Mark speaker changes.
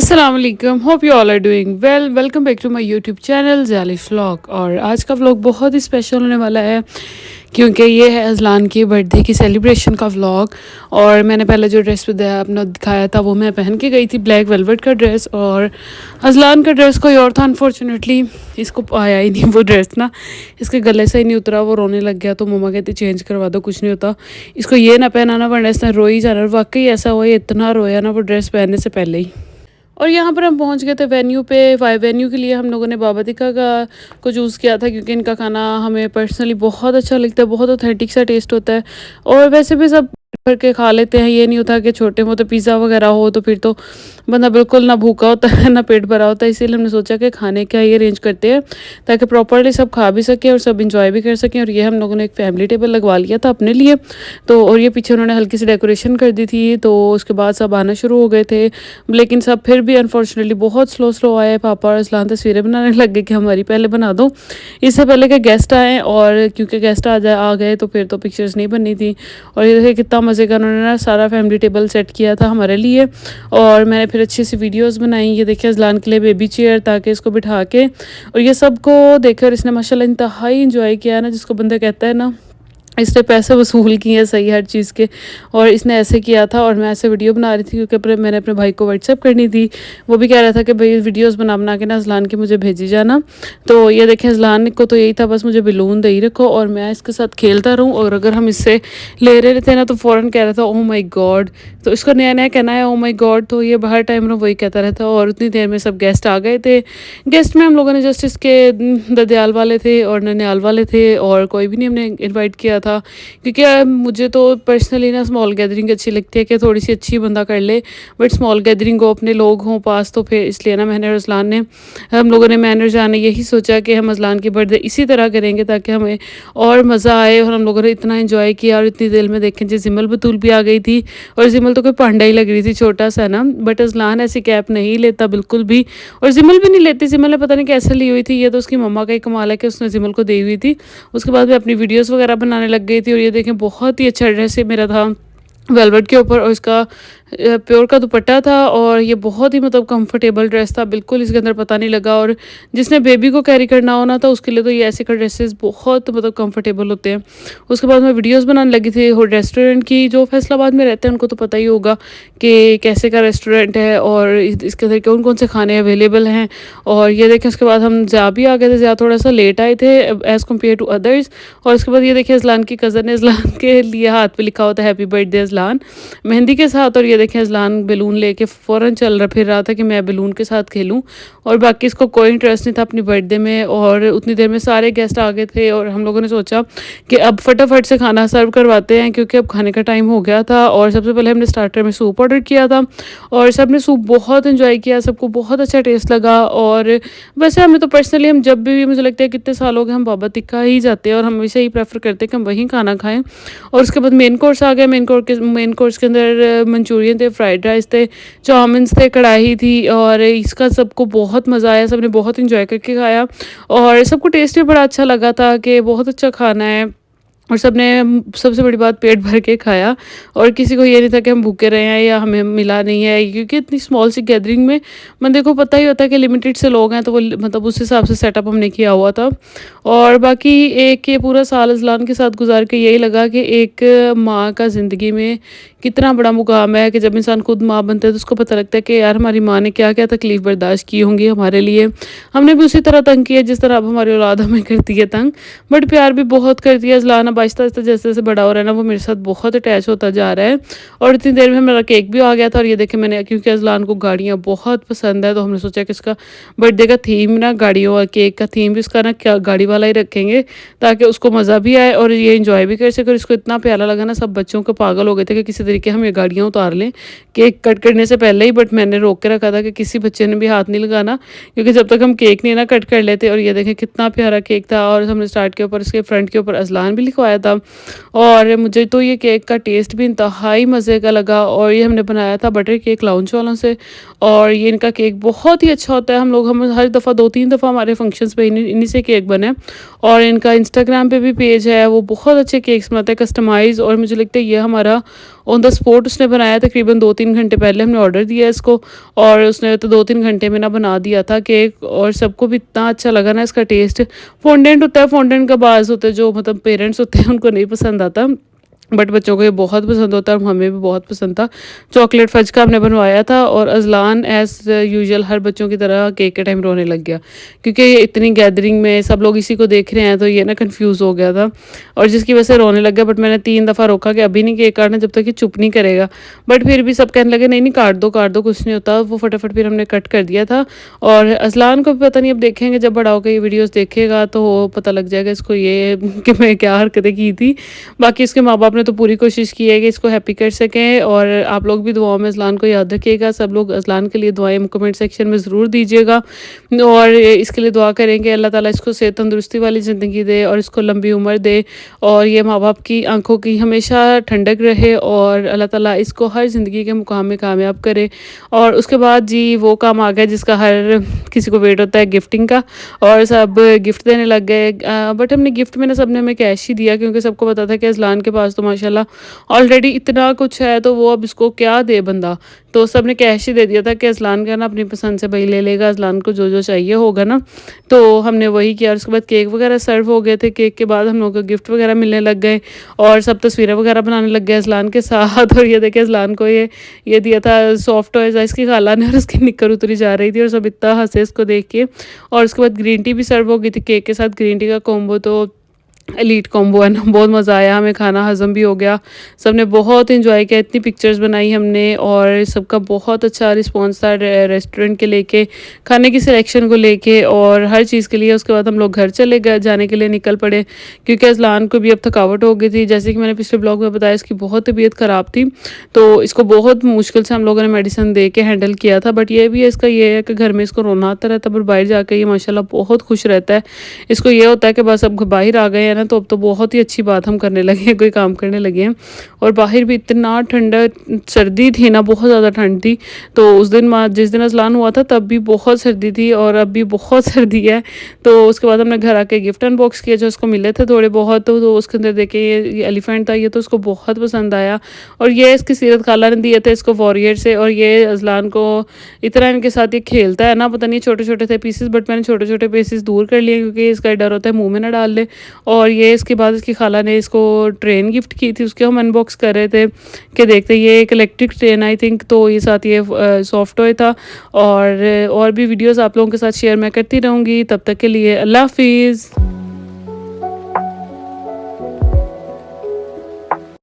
Speaker 1: अस्सलाम वालेकुम, hope you all are doing well. Welcome back to my YouTube channel Zalish vlog. और आज का व्लॉग बहुत ही स्पेशल होने वाला है क्योंकि ये है अज़लान की बर्थडे की सेलिब्रेशन का व्लॉग। और मैंने पहले जो ड्रेस अपना दिखाया था वो मैं पहन के गई थी, ब्लैक वेलवेट का ड्रेस। और अज़लान का ड्रेस कोई और था, अनफॉर्चुनेटली इसको आया ही नहीं वो ड्रेस ना, इसके गले से ही नहीं उतरा, वो रोने लग गया। तो मम्मा कहती चेंज करवा दो, कुछ नहीं होता, इसको ये ना पहनाना वरना इसने रो ही जाना। और वाकई ऐसा हुआ, ये इतना रोया ना वो ड्रेस पहनने से पहले ही। और यहाँ पर हम पहुँच गए थे वेन्यू पे। वेन्यू के लिए हम लोगों ने बाबा तिक्का का को चूज़ किया था क्योंकि इनका खाना हमें पर्सनली बहुत अच्छा लगता है, बहुत ऑथेंटिक सा टेस्ट होता है। और वैसे भी सब भर के खा लेते हैं, ये नहीं होता कि छोटे मोटे पिज़्ज़ा वगैरह हो तो फिर तो बंदा बिल्कुल ना भूखा होता है ना पेट भरा होता है। इसीलिए हमने सोचा कि खाने का ये अरेंज करते हैं ताकि प्रॉपरली सब खा भी सकें और सब इंजॉय भी कर सकें। और ये हम लोगों ने एक फैमिली टेबल लगवा लिया था अपने लिए। तो और ये पीछे उन्होंने हल्की सी डेकोरेशन कर दी थी। तो उसके बाद सब आना शुरू हो गए थे, लेकिन सब फिर भी अनफॉर्चुनेटली बहुत स्लो आए। पापा और असलान तस्वीरें बनाने लग गए कि हमारी पहले बना दो, इससे पहले कि गेस्ट आए। और क्योंकि गेस्ट आ गए तो फिर तो पिक्चर्स नहीं बननी थी। और ये देखिए कितना मज़े का उन्होंने ना सारा फैमिली टेबल सेट किया था हमारे लिए। और मैंने फिर अच्छी सी वीडियोस बनाई। ये देखिए अज़लान के लिए बेबी चेयर ताकि इसको बिठा के, और ये सबको देखे और इसने माशाल्लाह इंतहाई इंजॉय किया ना, जिसको बंदा कहता है ना इसने पैसे वसूल किए हैं सही हर चीज़ के। और इसने ऐसे किया था और मैं ऐसे वीडियो बना रही थी क्योंकि मैंने अपने भाई को व्हाट्सएप करनी थी। वो भी कह रहा था कि भाई वीडियोस बना के ना अज़लान के मुझे भेजी जाना। तो ये देखें अज़लान को तो यही था बस मुझे बलून दे ही रखो और मैं इसके साथ खेलता रहूँ। और अगर हम इससे ले रहे थे ना तो फ़ौरन कह रहा था ओह माई गॉड। तो इसको नया नया कहना है ओह माई गॉड, तो ये हर टाइम ना वही कहता रहता। और उतनी देर में सब गेस्ट आ गए थे। गेस्ट में हम लोगों ने जस्ट इसके ददयाल वाले थे और ननियाल वाले थे, और कोई भी नहीं हमने इन्वाइट किया था। क्योंकि मुझे तो पर्सनली ना स्मॉल गैदरिंग अच्छी लगती है कि थोड़ी सी अच्छी बंदा कर ले, बट स्मॉल गैदरिंग हो, अपने लोग हों पास, तो फिर इसलिए ना मैंने और अज़लान ने, हम लोगों ने मैंने जान ने यही सोचा कि हम अज़लान की बर्थडे इसी तरह करेंगे ताकि हमें और मज़ा आए। और हम लोगों ने इतना इन्जॉय किया। और इतनी देर में देखें जी जिमल बतूल भी आ गई थी। और जिमल तो कोई पांडा ही लग रही थी, छोटा सा ना, बट अज़लान ऐसी कैप नहीं लेता बिल्कुल भी। और जिमल भी नहीं लेती, जिमल ने पता नहीं कैसे ली हुई थी, ये तो उसकी मम्मा का ही कमाल है कि उसने जिमल को दी हुई थी। उसके बाद मैं अपनी वीडियोस वगैरह बनाने लग गई थी। और ये देखें बहुत ही अच्छा ड्रेस है मेरा था वेलवेट के ऊपर, और इसका प्योर का दुपट्टा था। और ये बहुत ही मतलब कंफर्टेबल ड्रेस था, बिल्कुल इसके अंदर पता नहीं लगा। और जिसने बेबी को कैरी करना होना था उसके लिए तो ये ऐसे का ड्रेसेस बहुत मतलब कंफर्टेबल होते हैं। उसके बाद मैं वीडियोस बनाने लगी थी और रेस्टोरेंट की, जो फैसलाबाद में रहते हैं उनको तो पता ही होगा कि कैसे का रेस्टोरेंट है और इसके अंदर कौन कौन से खाने अवेलेबल हैं। और ये देखें उसके बाद हम जा भी आ गए थे, ज़्यादा थोड़ा सा लेट आए थे एज़ कम्पेयर टू अदर्स। और उसके बाद ये देखिए अज़लान की कज़न ने अज़लान के लिए हाथ पे लिखा होता है हैप्पी बर्थडे अज़लान मेहंदी के साथ। और ये देखें अज़लान बैलून लेके फ़ौरन चल फिर रहा था कि मैं बैलून के साथ खेलूं। और बाकी इसको कोई इंटरेस्ट नहीं था अपनी बर्थडे में। और उतनी देर में सारे गेस्ट आ गए थे और हम लोगों ने सोचा कि अब फटाफट से खाना सर्व करवाते हैं क्योंकि अब खाने का टाइम हो गया था। और सबसे पहले हमने स्टार्टर में सूप ऑर्डर किया था और सब ने सूप बहुत इन्जॉय किया, सबको बहुत अच्छा टेस्ट लगा। और वैसे हमें तो पर्सनली, हम जब भी, मुझे लगता है कितने साल हो गए हम बाबा तिक्का ही जाते हैं और हम हमेशा ही प्रेफर करते हैं कि हम वहीं खाना खाएं। और उसके बाद मेन कोर्स आ गया। मेन कोर्स के अंदर मंचूरियन थे, फ्राइड राइस थे, चाउमीन्स थे, कढ़ाई थी। और इसका सबको बहुत मज़ा आया, सबने बहुत इंजॉय करके खाया। और सबको टेस्ट भी बड़ा अच्छा लगा था कि बहुत अच्छा खाना है। और सबने, सबसे बड़ी बात, पेट भर के खाया। और किसी को ये नहीं था कि हम भूखे रहे हैं या हमें मिला नहीं है, क्योंकि इतनी स्मॉल सी गैदरिंग में बंदे को पता ही होता है कि लिमिटेड से लोग हैं, तो वो मतलब उस हिसाब से सेटअप हमने किया हुआ था। और बाकी एक ये पूरा साल अज़लान के साथ गुजार के यही लगा कि एक माँ का ज़िंदगी में कितना बड़ा मुकाम है कि जब इंसान खुद माँ बनता है तो उसको पता लगता है कि यार हमारी माँ ने क्या क्या तकलीफ़ बर्दाश्त की होंगी हमारे लिए। हमने भी उसी तरह तंग किया जिस तरह अब हमारी औलाद हमें करती है तंग, बट प्यार भी बहुत करती है। अज़लान अब आहिस्ता आहिस्ता जैसे जैसे बड़ा हो रहा है ना, वो मेरे साथ बहुत अटैच होता जा रहा है। और इतनी देर में मेरा केक भी आ गया था। और ये देखे मैंने, क्योंकि अज़लान को गाड़ियाँ बहुत पसंद है, तो हमने सोचा कि इसका बर्थडे का थीम ना गाड़ियों और केक का थीम भी इसका ना क्या गाड़ी वाला ही रखेंगे ताकि उसको मज़ा भी आए और ये इंजॉय भी कर सके। और इसको इतना प्यारा लगा ना, सब बच्चों को पागल हो गए थे कि किसी तरीके हम ये गाड़ियाँ उतार लें केक कट करने से पहले ही। बट मैंने रोक के रखा था कि किसी बच्चे ने भी हाथ नहीं लगाना, क्योंकि जब तक हम केक नहीं ना कट कर लेते। और ये देखें कितना प्यारा केक था। और हमने स्टार्ट के ऊपर, इसके फ्रंट के ऊपर अज़लान भी लिखवाया बनवाया था और मुझे तो ये केक का टेस्ट भी इंतहाई मज़े का लगा। और ये हमने बनाया था बटर केक लाउंज वालों से और ये इनका केक बहुत ही अच्छा होता है। हम हर दफ़ा 2-3 दफ़ा हमारे फंक्शंस पे इन्हीं से केक बने और इनका इंस्टाग्राम पे भी पेज है, वो बहुत अच्छे केक्स बनाते हैं कस्टमाइज़। और मुझे लगता है ये हमारा ऑन द स्पॉट उसने बनाया, तकरीबन 2-3 घंटे पहले हमने ऑर्डर दिया इसको और उसने तो 2-3 घंटे में ना बना दिया था केक। और सबको भी इतना अच्छा लगा ना इसका टेस्ट। फॉन्डेंट होता है, फॉन्डेंट का बाज़ होता है जो मतलब पेरेंट्स होते हैं उनको नहीं पसंद आता, बट बच्चों को ये बहुत पसंद होता है और हमें भी बहुत पसंद था। चॉकलेट फज का हमने बनवाया था और अज़लान एज़ यूजुअल हर बच्चों की तरह केक के टाइम रोने लग गया, क्योंकि ये इतनी गैदरिंग में सब लोग इसी को देख रहे हैं तो ये ना कन्फ्यूज़ हो गया था और जिसकी वजह से रोने लग गया। बट मैंने 3 दफ़ा रोका कि अभी नहीं केक काटना जब तक कि चुप नहीं करेगा। बट फिर भी सब कहने लगे नहीं नहीं काट दो कुछ नहीं होता। वो फटाफट फिर हमने कट कर दिया था। और अज़लान को भी पता नहीं, अब देखेंगे जब बड़ा होकर ये वीडियोज़ देखेगा तो पता लग जाएगा इसको ये कि मैं क्या हरकतें की थी। बाकी इसके माँ बाप ने तो पूरी कोशिश की है कि इसको हैप्पी कर सकें। और आप लोग भी दुआओं में अज़लान को याद रखिएगा। सब लोग अज़लान के लिए दुआएं कमेंट सेक्शन में ज़रूर दीजिएगा और इसके लिए दुआ करेंगे अल्लाह ताला इसको सेहत तंदुरुस्ती वाली ज़िंदगी दे और इसको लंबी उम्र दे और ये माँ बाप की आंखों की हमेशा ठंडक रहे और अल्लाह ताला इसको हर ज़िंदगी के मुकाम में कामयाब करे। और उसके बाद जी वो काम आ गया जिसका हर किसी को वेट होता है, गिफ्टिंग का। और सब गिफ्ट देने लग गए। बट हमने गिफ्ट में ना सबने हमें कैश ही दिया, क्योंकि सबको पता था कि अज़लान के पास तो माशाल्लाह ऑलरेडी इतना कुछ है तो वो अब इसको क्या दे बंदा। तो सब ने कैश ही दे दिया था कि अज़लान का ना अपनी पसंद से भाई ले लेगा, अज़लान को जो जो चाहिए होगा ना। तो हमने वही किया और उसके बाद केक वगैरह सर्व हो गए थे। केक के बाद हम लोग को गिफ्ट वगैरह मिलने लग गए और सब तस्वीरें वगैरह बनाने लग गए अज़लान के साथ। और ये देखे अज़लान को ये दिया था सॉफ्ट टॉयज़ इसकी खाला ने और उसकी निक्कर उतरी जा रही थी और सब इतना हंसे इसको देख के। और उसके बाद ग्रीन टी भी सर्व हो गई थी केक के साथ। ग्रीन टी का कॉम्बो तो एलीट कॉम्बो है ना, बहुत मज़ा आया, हमें खाना हज़म भी हो गया। सबने बहुत एंजॉय किया, इतनी पिक्चर्स बनाई हमने और सबका बहुत अच्छा रिस्पांस था रेस्टोरेंट के लेके, खाने की सिलेक्शन को लेके और हर चीज़ के लिए। उसके बाद हम लोग घर चले गए, जाने के लिए निकल पड़े क्योंकि अज़लान को भी अब थकावट हो गई थी। जैसे कि मैंने पिछले ब्लॉग में बताया इसकी बहुत तबीयत ख़राब थी तो इसको बहुत मुश्किल से हम लोगों ने मेडिसिन दे के हैंडल किया था। बट ये भी है इसका ये है कि घर में इसको रोना आता रहता है पर बाहर जाकर ये माशाल्लाह बहुत खुश रहता है। इसको ये होता है कि बस अब बाहर आ गए हैं ना तो अब तो बहुत ही अच्छी बात हम करने लगे हैं, कोई काम करने लगे हैं। और बाहर भी इतना ठंडा सर्दी थी ना, बहुत ज़्यादा ठंड थी। तो उस दिन जिस दिन अज़लान हुआ था तब भी बहुत सर्दी थी और अब भी बहुत सर्दी है। तो उसके बाद हमने घर आके गिफ्ट अनबॉक्स किया जो उसको मिले थे थोड़े बहुत। तो उसके अंदर देखे ये एलिफेंट था, ये तो उसको बहुत पसंद आया। और ये इसकी सीरत खाला ने दिए थे इसको वॉरियर से। और ये अज़लान को इतना इनके साथ ये खेलता है ना, पता नहीं छोटे छोटे थे पीसेस बट मैंने छोटे छोटे पीसेस दूर कर लिए क्योंकि इसका डर होता है मुँह में ना डाल ले। और ये इसके बाद इसकी खाला ने इसको ट्रेन गिफ्ट की थी, उसके हम अनबॉक्स कर रहे थे कि देखते ये एक इलेक्ट्रिक ट्रेन आई थिंक। तो ये साथ ये सॉफ्ट टॉय था और भी वीडियोस आप लोगों के साथ शेयर मैं करती रहूँगी। तब तक के लिए अल्लाह हाफिज़।